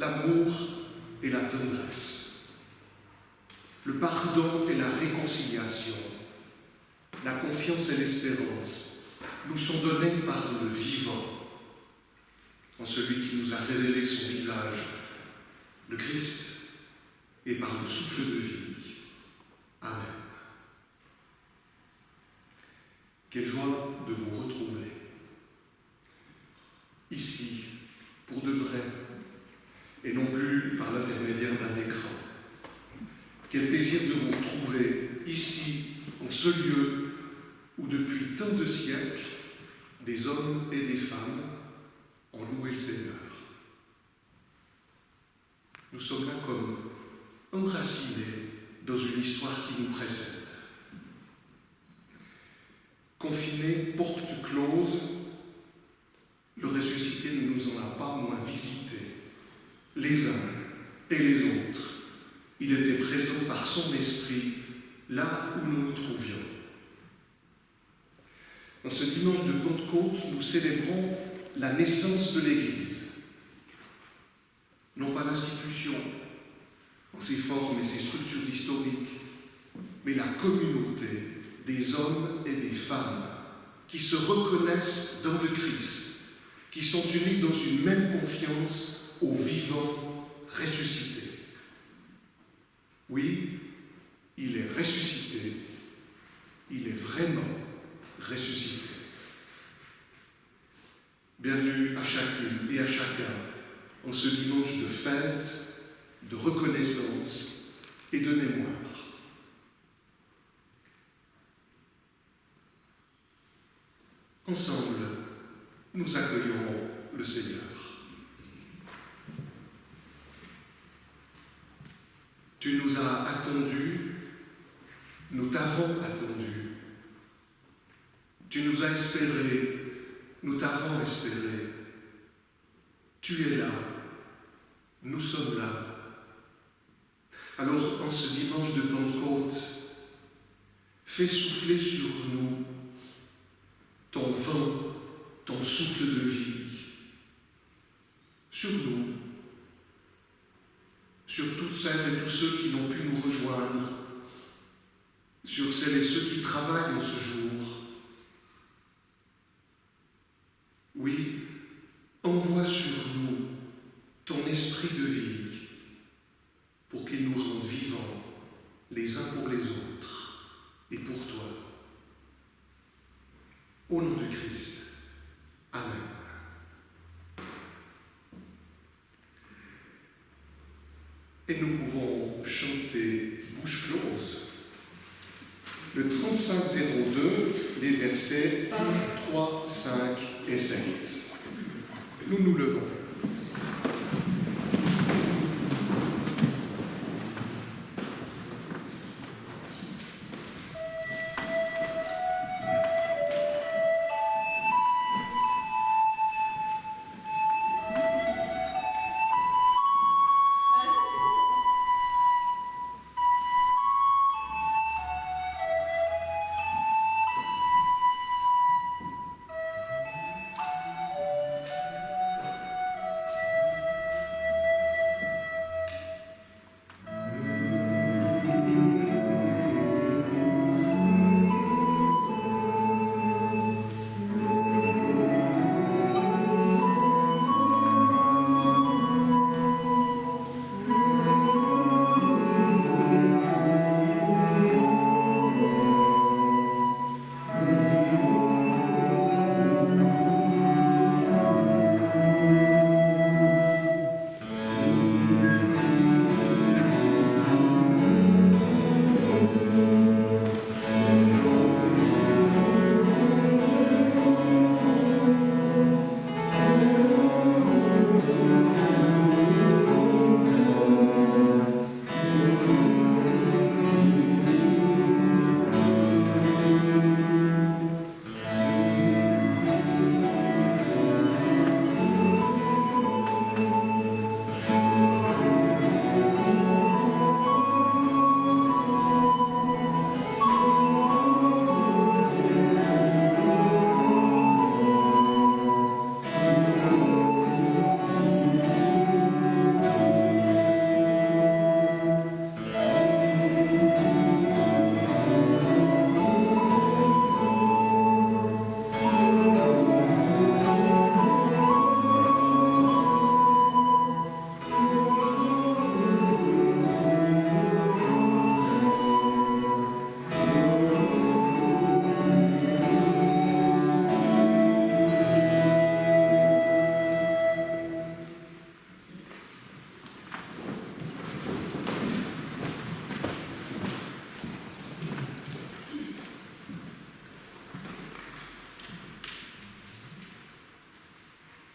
l'amour et la tendresse, le pardon et la réconciliation, la confiance et l'espérance nous sont donnés par le vivant, en celui qui nous a révélé son visage, le Christ, et par le souffle de vie. Amen. Quelle joie de vous retrouver ici, pour de vrai, et non plus par l'intermédiaire d'un écran. Quel plaisir de vous retrouver ici, en ce lieu où depuis tant de siècles, des hommes et des femmes ont loué le Seigneur. Nous sommes là comme enracinés dans une histoire qui nous précède. Confinés, porte close, le ressuscité ne nous en a pas moins visités, les uns et les autres. Il était présent par son esprit là où nous nous trouvions. Dans ce dimanche de Pentecôte, nous célébrons la naissance de l'Église. Non pas l'institution, en ses formes et ses structures historiques, mais la communauté des hommes et des femmes qui se reconnaissent dans le Christ, qui sont unis dans une même confiance au vivant ressuscité. Oui, il est ressuscité, il est vraiment ressuscité. Bienvenue à chacune et à chacun en ce dimanche de fête, de reconnaissance et de mémoire. Ensemble, nous accueillerons le Seigneur. Tu nous as attendus, nous t'avons attendu. Tu nous as espérés, nous t'avons espéré. Tu es là, nous sommes là. Alors, en ce dimanche de Pentecôte, fais souffler sur nous ton vent, ton souffle de vie, sur nous, sur toutes celles et tous ceux qui n'ont pu nous rejoindre, sur celles et ceux qui travaillent en ce jour. Oui, envoie sur nous ton esprit de vie pour qu'il nous rende vivants les uns pour les autres et pour toi. Au nom du Christ. Amen. Et nous pouvons chanter bouche close le 3502, les versets 1, 3, 5 et 7. Nous nous levons.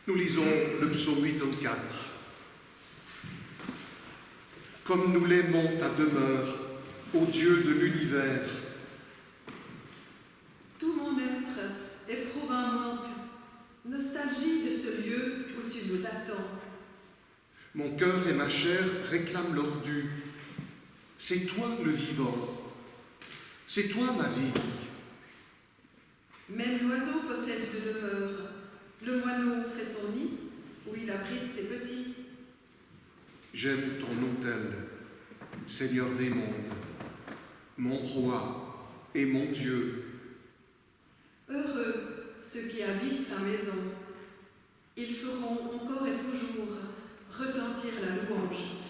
Nous lisons le psaume 84. Comme nous l'aimons ta demeure, ô Dieu de l'univers. Tout mon être éprouve un manque, nostalgie de ce lieu où tu nous attends. Mon cœur et ma chair réclament leur dû. C'est toi le vivant, c'est toi ma vie. Même l'oiseau possède de demeure. Le moineau fait son nid où il abrite ses petits. J'aime ton autel, Seigneur des mondes, mon roi et mon Dieu. Heureux ceux qui habitent ta maison. Ils feront encore et toujours retentir la louange.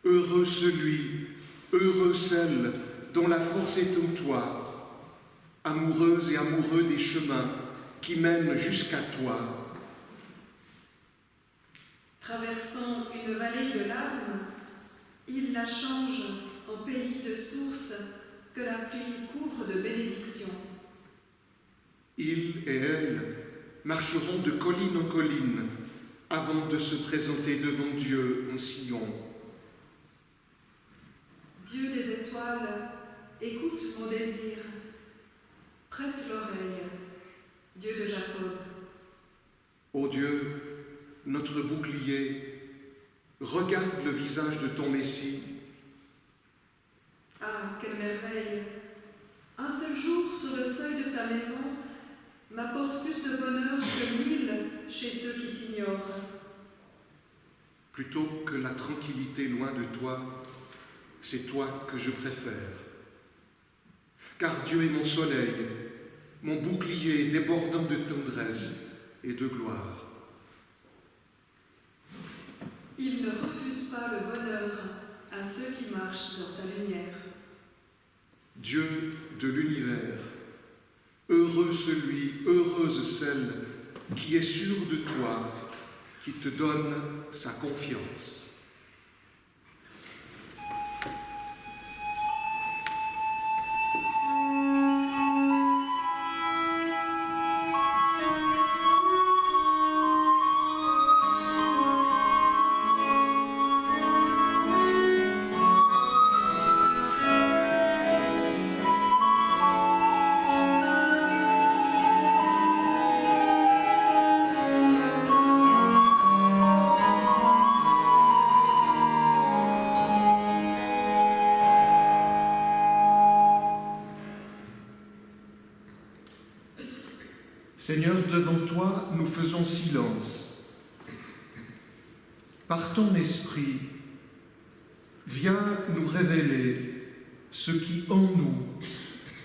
Heureux celui, heureux celle dont la force est en toi, amoureuse et amoureux des chemins qui mènent jusqu'à toi. Traversant une vallée de larmes, il la change en pays de sources que la pluie couvre de bénédictions. Ils et elles marcheront de colline en colline avant de se présenter devant Dieu en Sion. Dieu des étoiles, écoute mon désir, prête l'oreille, Dieu de Jacob. Ô Dieu, notre bouclier, regarde le visage de ton Messie. Ah, quelle merveille! Un seul jour sur le seuil de ta maison m'apporte plus de bonheur que 1000 chez ceux qui t'ignorent. Plutôt que la tranquillité loin de toi, c'est toi que je préfère. Car Dieu est mon soleil, mon bouclier débordant de tendresse et de gloire. Il ne refuse pas le bonheur à ceux qui marchent dans sa lumière. Dieu de l'univers, heureux celui, heureuse celle qui est sûre de toi, qui te donne sa confiance. Seigneur, devant toi, nous faisons silence. Par ton esprit, viens nous révéler ce qui en nous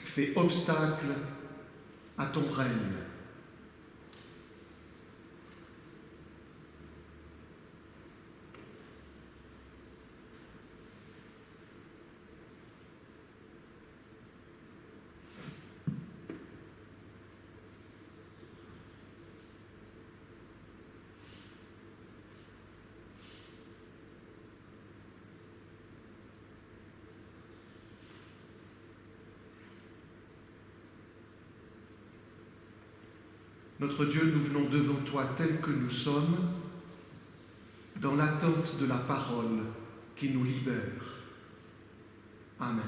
fait obstacle à ton règne. Notre Dieu, nous venons devant toi tels que nous sommes, dans l'attente de la parole qui nous libère. Amen.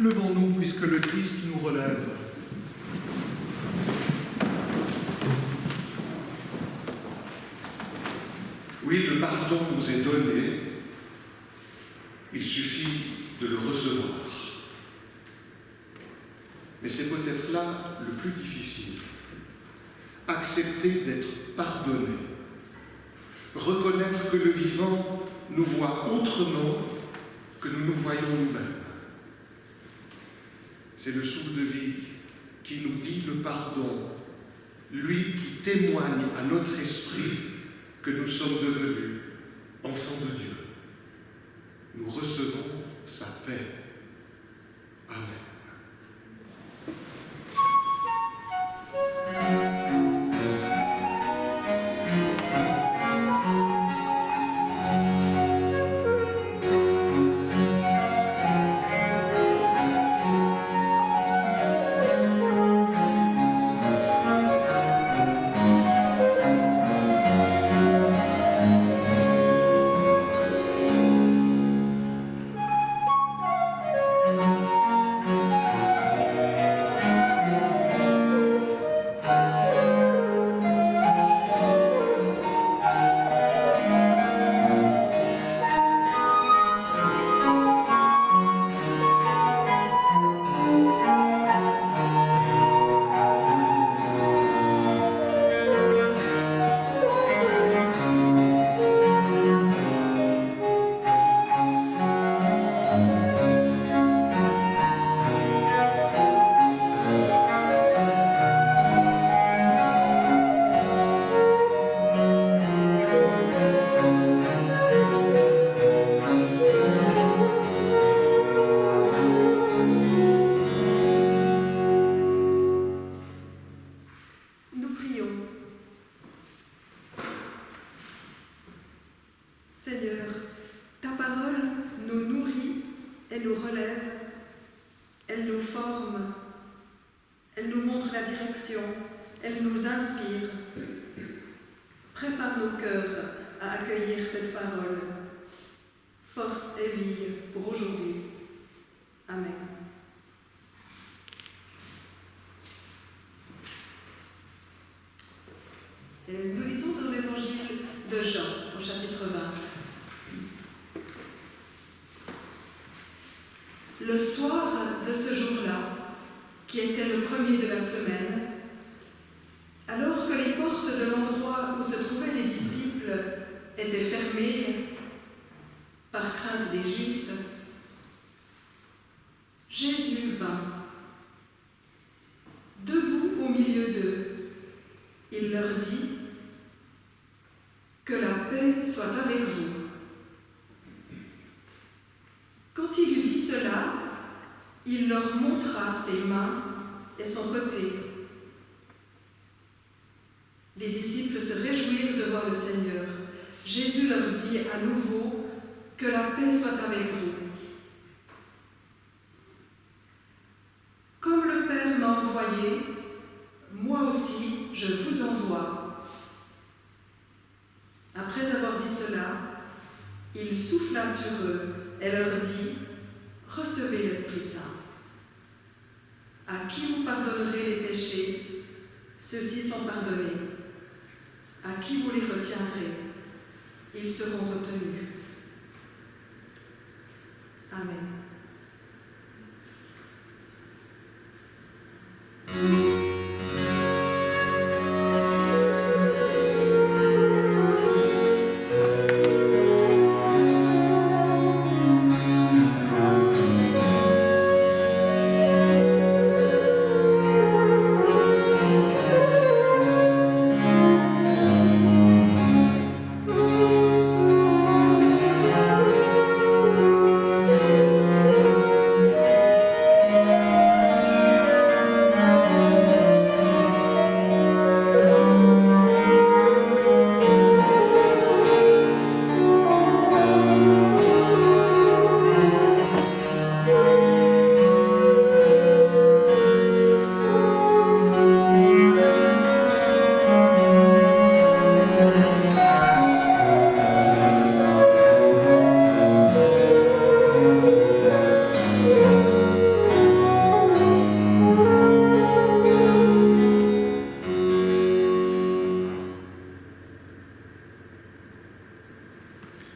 Levons-nous puisque le Christ nous relève. Oui, le pardon nous est donné, il suffit de le recevoir. Mais c'est peut-être là le plus difficile. accepter d'être pardonné, reconnaître que le vivant nous voit autrement que nous nous voyons nous-mêmes. C'est le souffle de vie qui nous dit le pardon, lui qui témoigne à notre esprit que nous sommes devenus enfants de Dieu. Nous recevons sa paix. Amen. Seigneur, ta parole nous nourrit et nous relève, elle nous forme, elle nous montre la direction, elle nous inspire. Prépare nos cœurs à accueillir cette parole. Force et vie pour aujourd'hui. Amen. Et nous lisons dans l'évangile de Jean, au chapitre 20. Le soir de ce jour-là, qui était le premier de la semaine, alors que les portes de l'endroit où se trouvaient les disciples étaient fermées par crainte des Juifs, Jésus vint. Debout au milieu d'eux, il leur dit : « Que la paix soit avec vous. » Quand il eut dit cela, il leur montra ses mains et son côté. Les disciples se réjouirent de voir le Seigneur. Jésus leur dit à nouveau : « Que la paix soit avec vous. » Comme le Père m'a envoyé, moi aussi je vous envoie. Après avoir dit cela, il souffla sur eux et leur dit : « Recevez l'Esprit Saint. À qui vous pardonnerez les péchés, ceux-ci sont pardonnés. À qui vous les retiendrez, ils seront retenus. » Amen.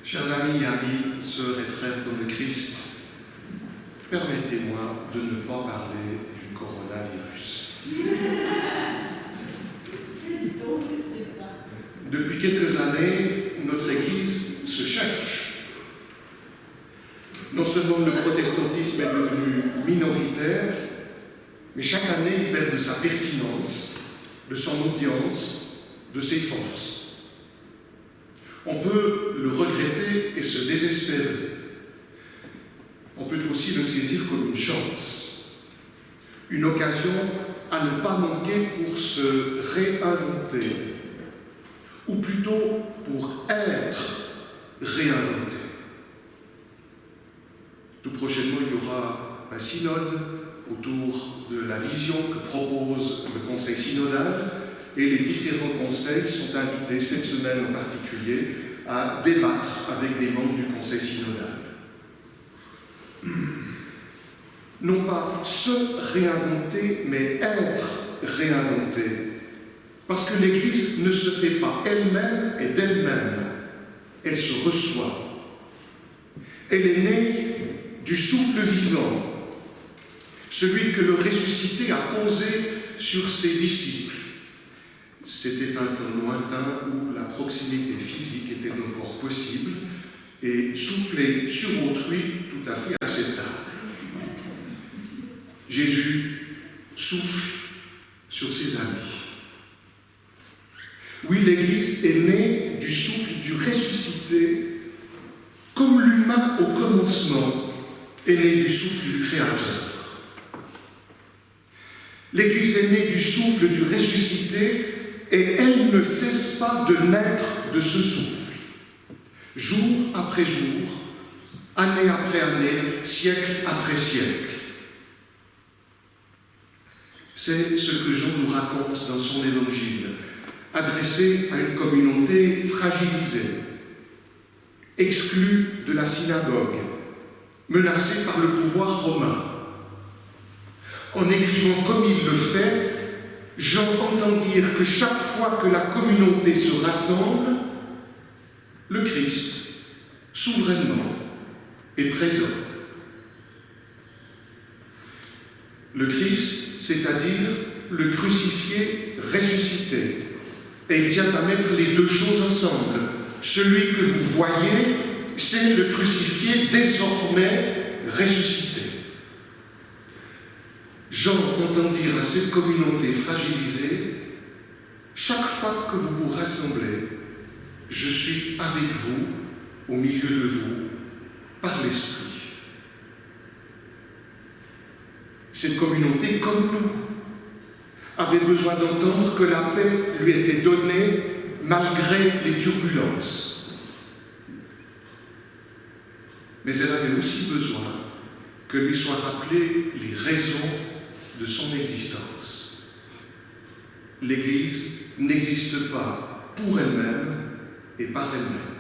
Chers amis et amis, sœurs et frères dans le Christ, permettez-moi de ne pas parler du coronavirus. depuis quelques années, notre Église se cherche. Non seulement le protestantisme est devenu minoritaire, mais chaque année il perd de sa pertinence, de son audience, de ses forces. On peut le regretter et se désespérer. On peut aussi le saisir comme une chance, une occasion à ne pas manquer pour se réinventer, ou plutôt pour être réinventé. Tout prochainement, il y aura un synode autour de la vision que propose le Conseil synodal, et les différents conseils sont invités, cette semaine en particulier, à débattre avec des membres du Conseil synodal. Non pas se réinventer, mais être réinventé. Parce que l'Église ne se fait pas elle-même et d'elle-même. Elle se reçoit. Elle est née du souffle vivant, celui que le ressuscité a posé sur ses disciples. C'était un temps lointain où la proximité physique était encore possible et souffler sur autrui tout à fait acceptable. Jésus souffle sur ses amis. Oui, l'Église est née du souffle du ressuscité, comme l'humain au commencement est né du souffle du Créateur. L'Église est née du souffle du ressuscité et elle ne cesse pas de naître de ce souffle, jour après jour, année après année, siècle après siècle. C'est ce que Jean nous raconte dans son évangile, adressé à une communauté fragilisée, exclue de la synagogue, menacée par le pouvoir romain. En écrivant comme il le fait, Jean entend dire que chaque fois que la communauté se rassemble, le Christ, souverainement, est présent. Le Christ, c'est-à-dire le crucifié ressuscité. Et il tient à mettre les deux choses ensemble. Celui que vous voyez, c'est le crucifié désormais ressuscité. Jean entend dire à cette communauté fragilisée, chaque fois que vous vous rassemblez, je suis avec vous, au milieu de vous, par l'Esprit. Cette communauté, comme nous, avait besoin d'entendre que la paix lui était donnée malgré les turbulences. Mais elle avait aussi besoin que lui soient rappelées les raisons de son existence. L'Église n'existe pas pour elle-même et par elle-même.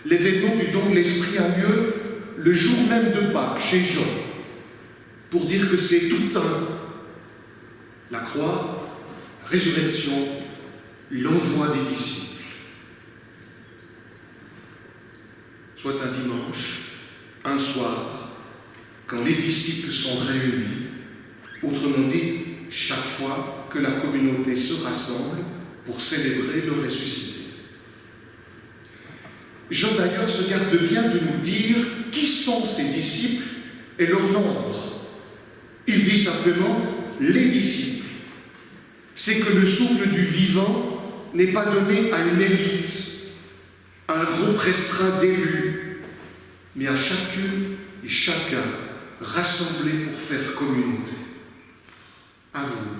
L'événement du don de l'Esprit a lieu le jour même de Pâques chez Jean, pour dire que c'est tout un. La croix, la résurrection, l'envoi des disciples. Soit un dimanche, un soir, quand les disciples sont réunis, autrement dit, chaque fois que la communauté se rassemble pour célébrer le ressuscité. Jean d'ailleurs se garde bien de nous dire qui sont ces disciples et leur nombre. Il dit simplement les disciples. C'est que le souffle du vivant n'est pas donné à une élite, à un groupe restreint d'élus, mais à chacune et chacun rassemblés pour faire communauté. À vous,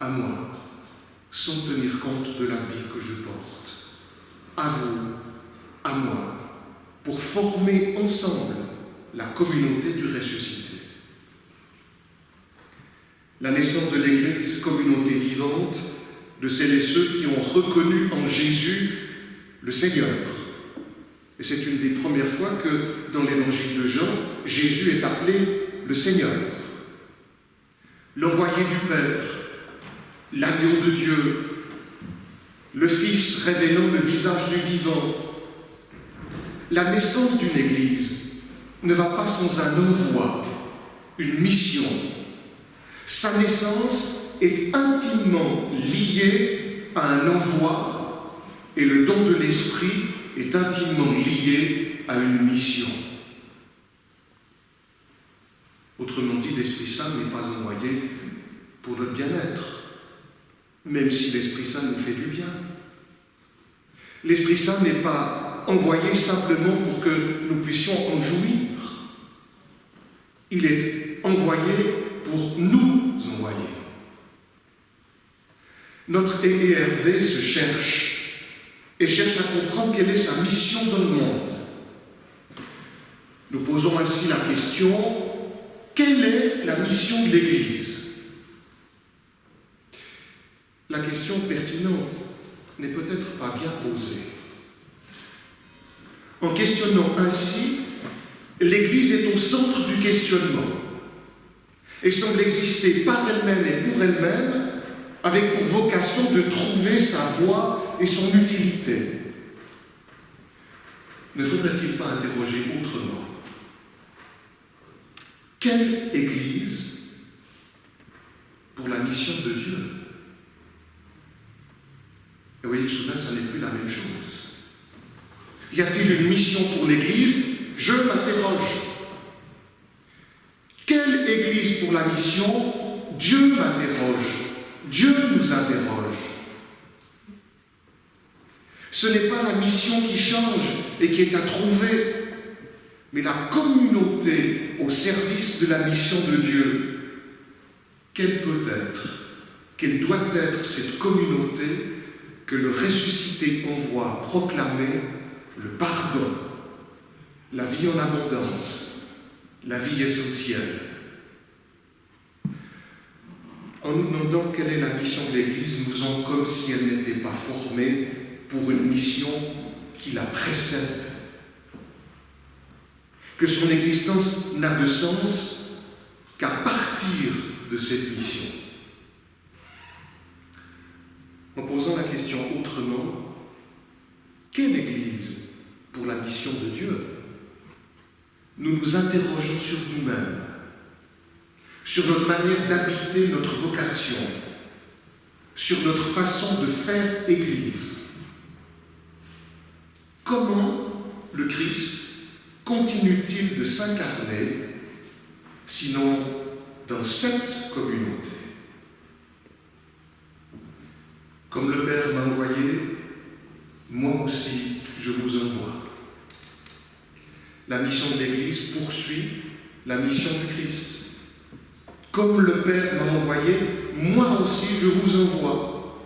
à moi, sans tenir compte de l'habit que je porte. À vous, à moi, pour former ensemble la communauté du ressuscité. La naissance de l'Église, communauté vivante, de celles et ceux qui ont reconnu en Jésus le Seigneur. Et c'est une des premières fois que, dans l'évangile de Jean, Jésus est appelé le Seigneur. L'envoyé du Père, l'agneau de Dieu, le Fils révélant le visage du vivant. La naissance d'une Église ne va pas sans un envoi, une mission. Sa naissance est intimement liée à un envoi et le don de l'Esprit est intimement lié à une mission. Autrement dit, l'Esprit Saint n'est pas envoyé pour notre bien-être, même si l'Esprit Saint nous fait du bien. L'Esprit Saint n'est pas envoyé simplement pour que nous puissions en jouir. Il est envoyé pour nous envoyer. Notre EERV se cherche et cherche à comprendre quelle est sa mission dans le monde. Nous posons ainsi la question: quelle est la mission de l'Église? La question pertinente n'est peut-être pas bien posée. En questionnant ainsi, l'Église est au centre du questionnement et semble exister par elle-même et pour elle-même, avec pour vocation de trouver sa voie et son utilité. Ne faudrait-il pas interroger autrement? Quelle Église pour la mission de Dieu? Et vous voyez que soudain, ça n'est plus la même chose. Y a-t-il une mission pour l'Église? Je m'interroge. Quelle Église pour la mission? Dieu m'interroge. Dieu nous interroge. Ce n'est pas la mission qui change et qui est à trouver, mais la communauté au service de la mission de Dieu. Quelle peut être, quelle doit être cette communauté que le ressuscité envoie proclamer le pardon, la vie en abondance, la vie essentielle. En nous demandant quelle est la mission de l'Église, nous faisons comme si elle n'était pas formée pour une mission qui la précède. Que son existence n'a de sens qu'à partir de cette mission. En posant la question autrement, quelle Église pour la mission de Dieu? Nous nous interrogeons sur nous-mêmes, sur notre manière d'habiter notre vocation, sur notre façon de faire Église. Comment le Christ continue-t-il de s'incarner, sinon dans cette communauté? Comme le Père m'a envoyé, moi aussi je vous envoie. La mission de l'Église poursuit la mission du Christ. Comme le Père m'a envoyé, moi aussi je vous envoie.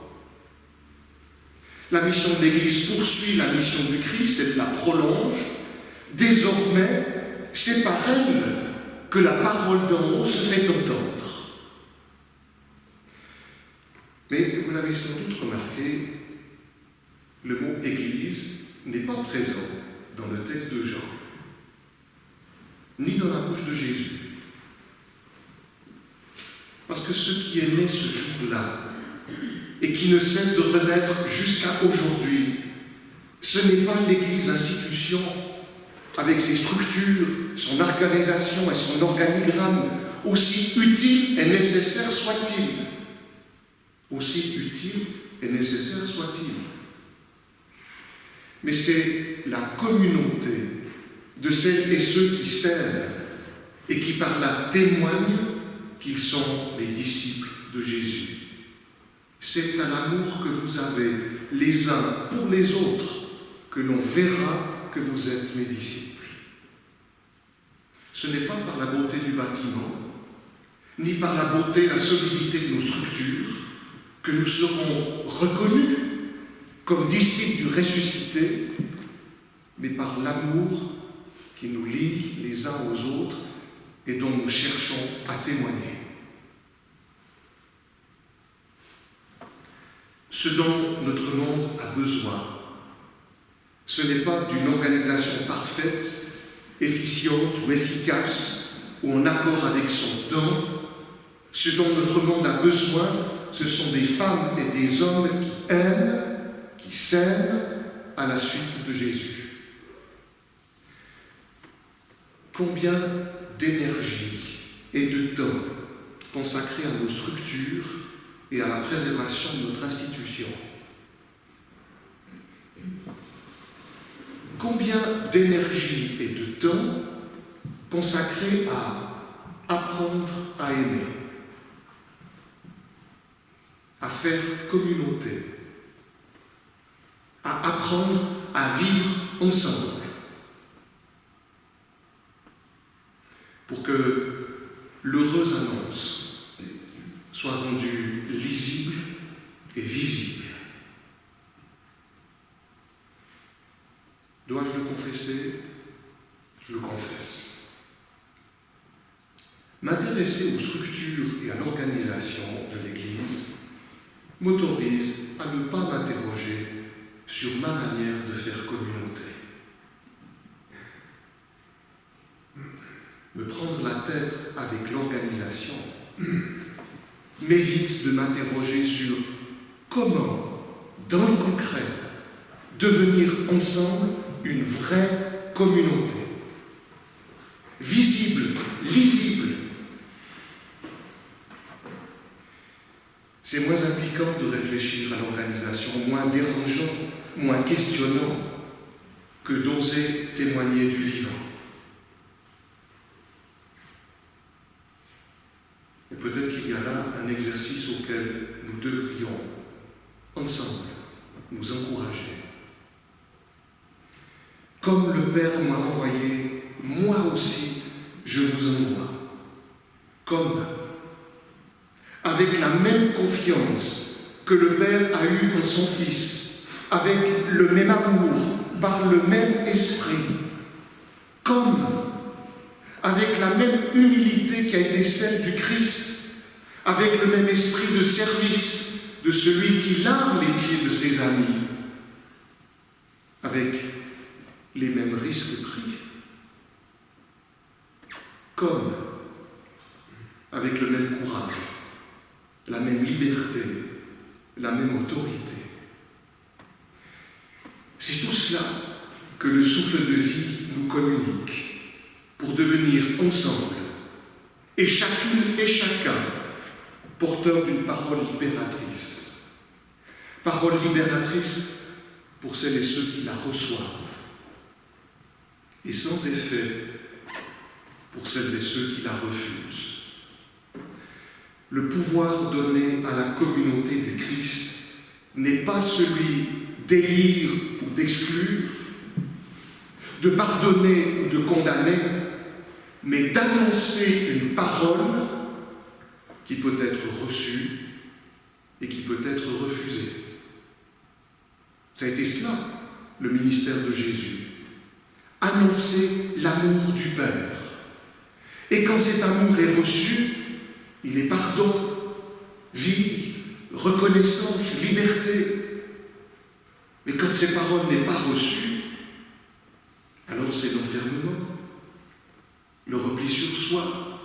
La mission de l'Église poursuit la mission du Christ, elle la prolonge. Désormais, c'est par elle que la parole d'en haut se fait entendre. Mais vous l'avez sans doute remarqué, le mot Église n'est pas présent dans le texte de Jean, ni dans la bouche de Jésus. Parce que ce qui est né ce jour-là, et qui ne cesse de renaître jusqu'à aujourd'hui, ce n'est pas l'Église institution, avec ses structures, son organisation et son organigramme, aussi utile et nécessaire soit-il. Aussi utile et nécessaire soit-il. Mais c'est la communauté de celles et ceux qui s'aiment et qui par là témoignent qu'ils sont les disciples de Jésus. C'est à l'amour que vous avez les uns pour les autres que l'on verra que vous êtes mes disciples. Ce n'est pas par la beauté du bâtiment, ni par la beauté et la solidité de nos structures que nous serons reconnus comme disciples du ressuscité, mais par l'amour qui nous lie les uns aux autres et dont nous cherchons à témoigner. Ce dont notre monde a besoin, ce n'est pas d'une organisation parfaite, efficiente ou efficace, ou en accord avec son temps. Ce dont notre monde a besoin, ce sont des femmes et des hommes qui aiment, qui s'aiment à la suite de Jésus. Combien d'énergie et de temps consacrés à nos structures et à la préservation de notre institution. Combien d'énergie et de temps consacrer à apprendre à aimer, à faire communauté, à apprendre à vivre ensemble, pour que l'heureuse annonce soit rendue lisible et visible. Dois-je le confesser? Je le confesse. M'intéresser aux structures et à l'organisation de l'Église m'autorise à ne pas m'interroger sur ma manière de faire communauté. Me prendre la tête avec l'organisation m'évite de m'interroger sur comment, dans le concret, devenir ensemble une vraie communauté. Visible, lisible. C'est moins impliquant de réfléchir à l'organisation, moins dérangeant, moins questionnant que d'oser témoigner du vivant. Et peut-être qu'il y a là un exercice auquel nous devrions, ensemble, nous encourager. Comme le Père m'a envoyé, moi aussi, je vous envoie. Comme, avec la même confiance que le Père a eue en son Fils, avec le même amour, par le même esprit. Comme, avec la même humilité qui a été celle du Christ, avec le même esprit de service de celui qui lave les pieds de ses amis, avec les mêmes risques pris, comme avec le même courage, la même liberté, la même autorité. C'est tout cela que le souffle de vie nous communique pour devenir ensemble, et chacune et chacun porteur d'une parole libératrice. Parole libératrice pour celles et ceux qui la reçoivent, et sans effet pour celles et ceux qui la refusent. Le pouvoir donné à la communauté du Christ n'est pas celui d'élire ou d'exclure, de pardonner ou de condamner, mais d'annoncer une parole qui peut être reçue et qui peut être refusée. Ça a été cela, le ministère de Jésus. Annoncer l'amour du Père. Et quand cet amour est reçu, il est pardon, vie, reconnaissance, liberté. Mais quand ces paroles n'est pas reçues, alors c'est l'enfermement, le repli sur soi.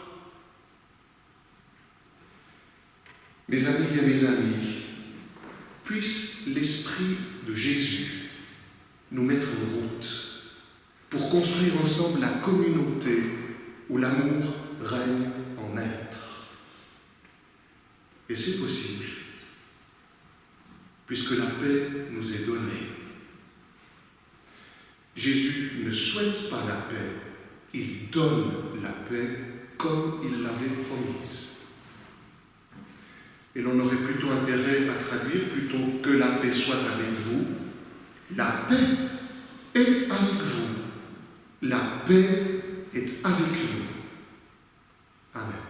Mes amis et mes amies, puisse l'Esprit de Jésus nous mettre en route pour construire ensemble la communauté où l'amour règne en maître. Et c'est possible, puisque la paix nous est donnée. Jésus ne souhaite pas la paix, il donne la paix comme il l'avait promise. Et l'on aurait plutôt intérêt à traduire, plutôt que la paix soit avec vous, la paix est avec vous. La paix est avec nous. Amen.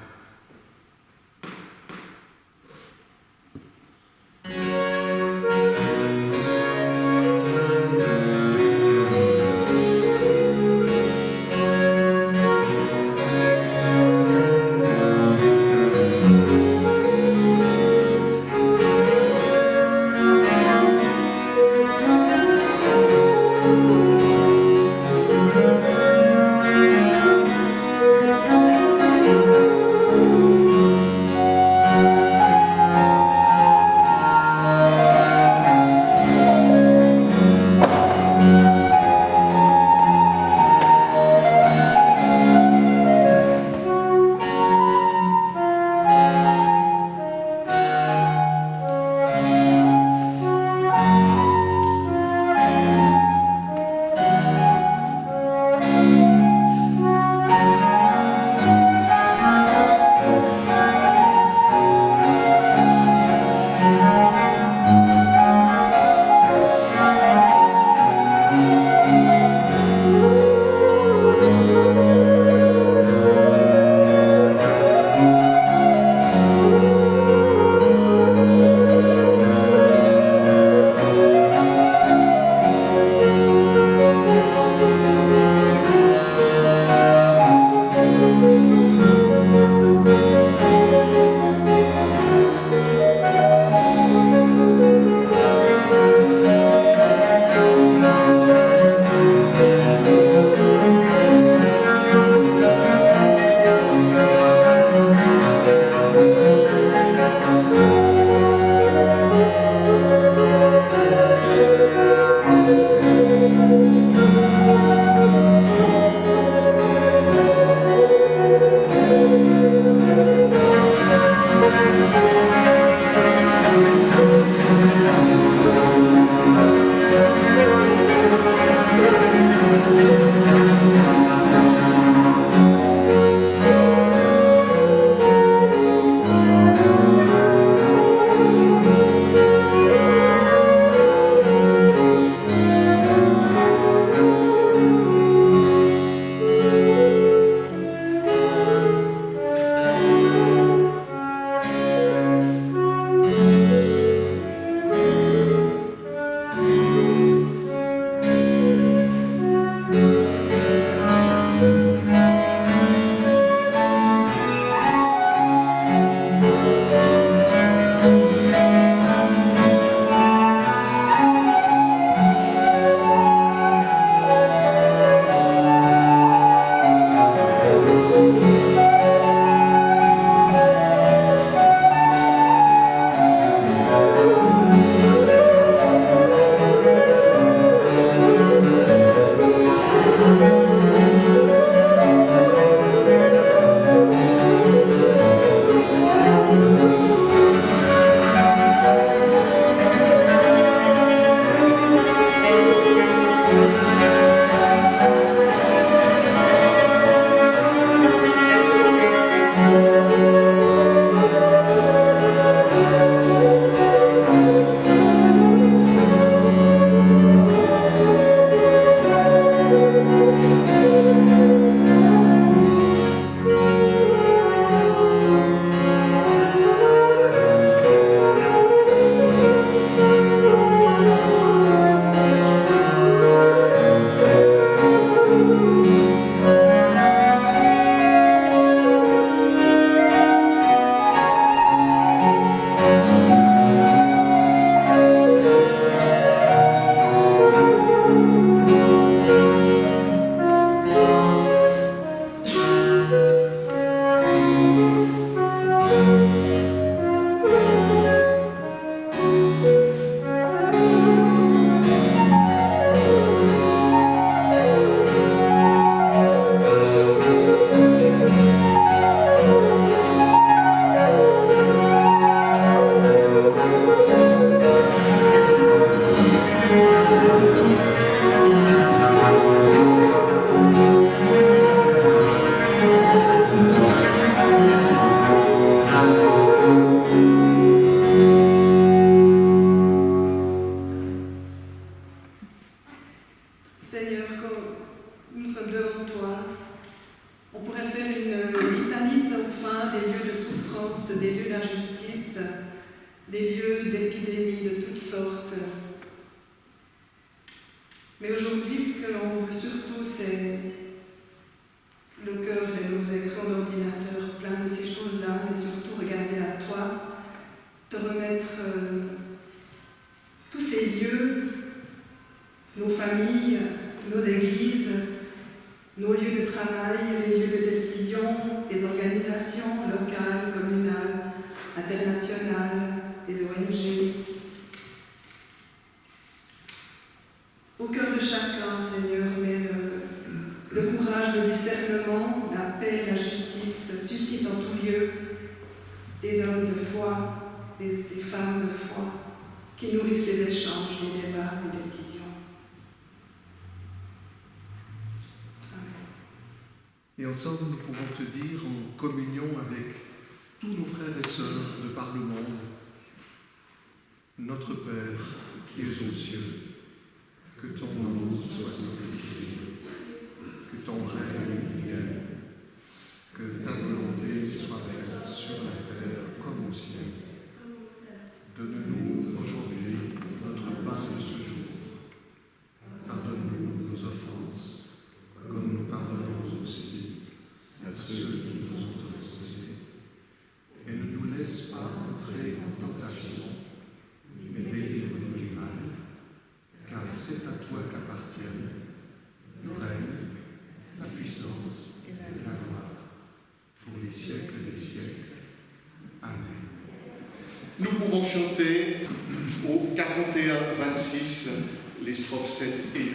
Seigneur, quand nous sommes devant toi, on pourrait faire une litanie sans fin des lieux de souffrance, des lieux d'injustice, des lieux d'épidémie de toutes sortes. Mais aujourd'hui, ce que l'on veut surtout, c'est le cœur et nos écrans d'ordinateur plein de ces choses-là, mais surtout regarder à toi, te remettre tous ces lieux, nos familles, nos églises, nos lieux de travail, les lieux de décision, les organisations locales, communales, internationales, les ONG. Au cœur de chacun, Seigneur, mets le courage, le discernement, la paix, la justice, suscite en tout lieu des hommes de foi, des femmes de foi, qui nourrissent les échanges, les débats, les décisions. Et ensemble, nous pouvons te dire, en communion avec tous nos frères et sœurs de par le monde, notre Père qui es aux cieux, que ton nom soit sanctifié, que ton règne vienne, que ta volonté soit faite sur la terre comme au ciel. Donne-nous aujourd'hui notre pain de ce jour. Pardonne-nous nos offenses, comme nous pardonnons aussi à ceux qui nous ont offensés. Et ne nous laisse pas entrer en tentation, mais délivre-nous du mal, car c'est à toi qu'appartiennent le règne, la puissance et la gloire, pour les siècles des siècles. Amen. Nous pouvons chanter au 41-26 les strophes 7 et 8.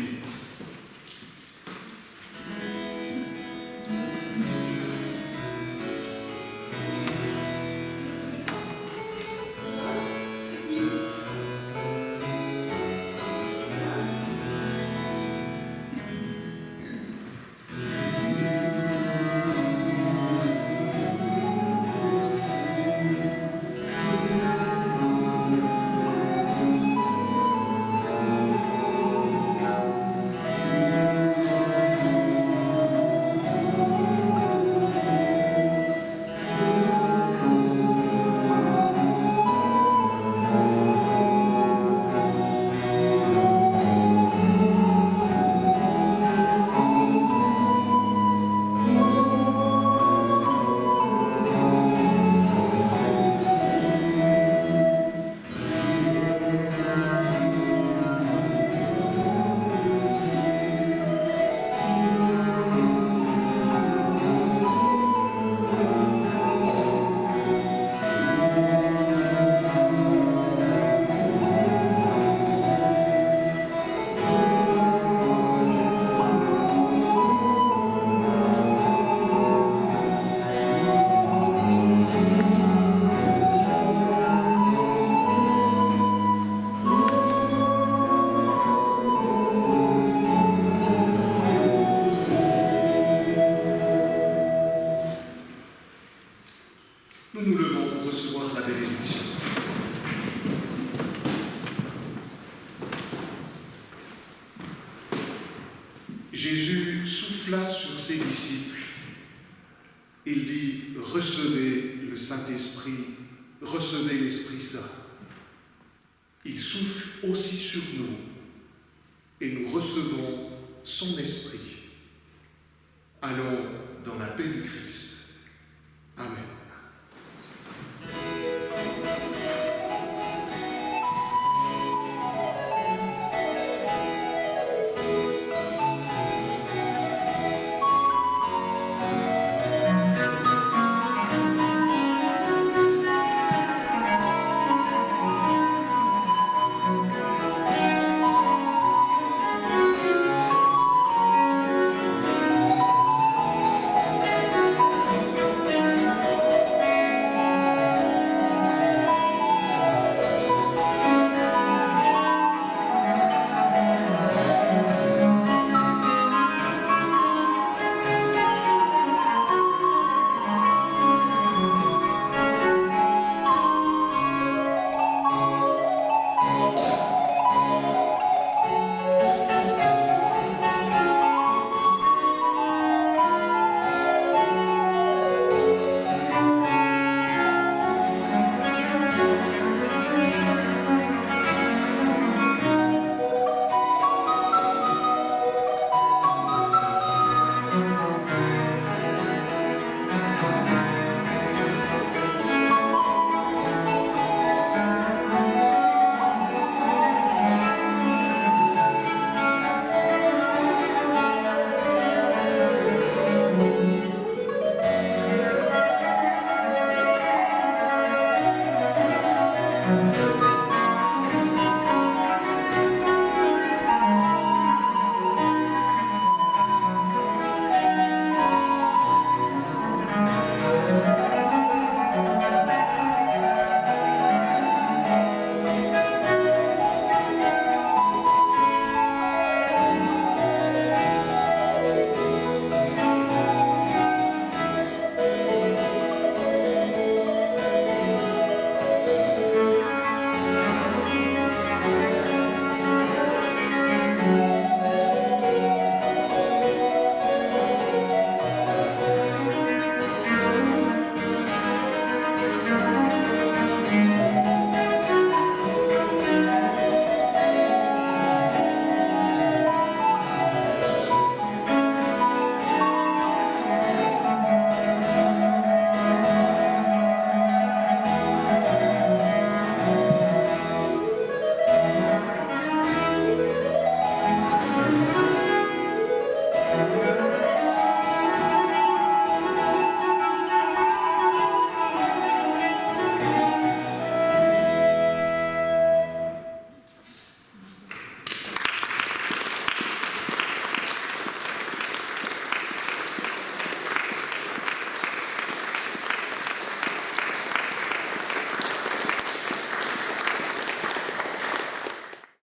Nous nous levons pour recevoir la bénédiction. Jésus souffla sur ses disciples. Il dit, recevez le Saint-Esprit, recevez l'Esprit Saint. Il souffle aussi sur nous et nous recevons son Esprit. Allons dans la paix du Christ. Amen.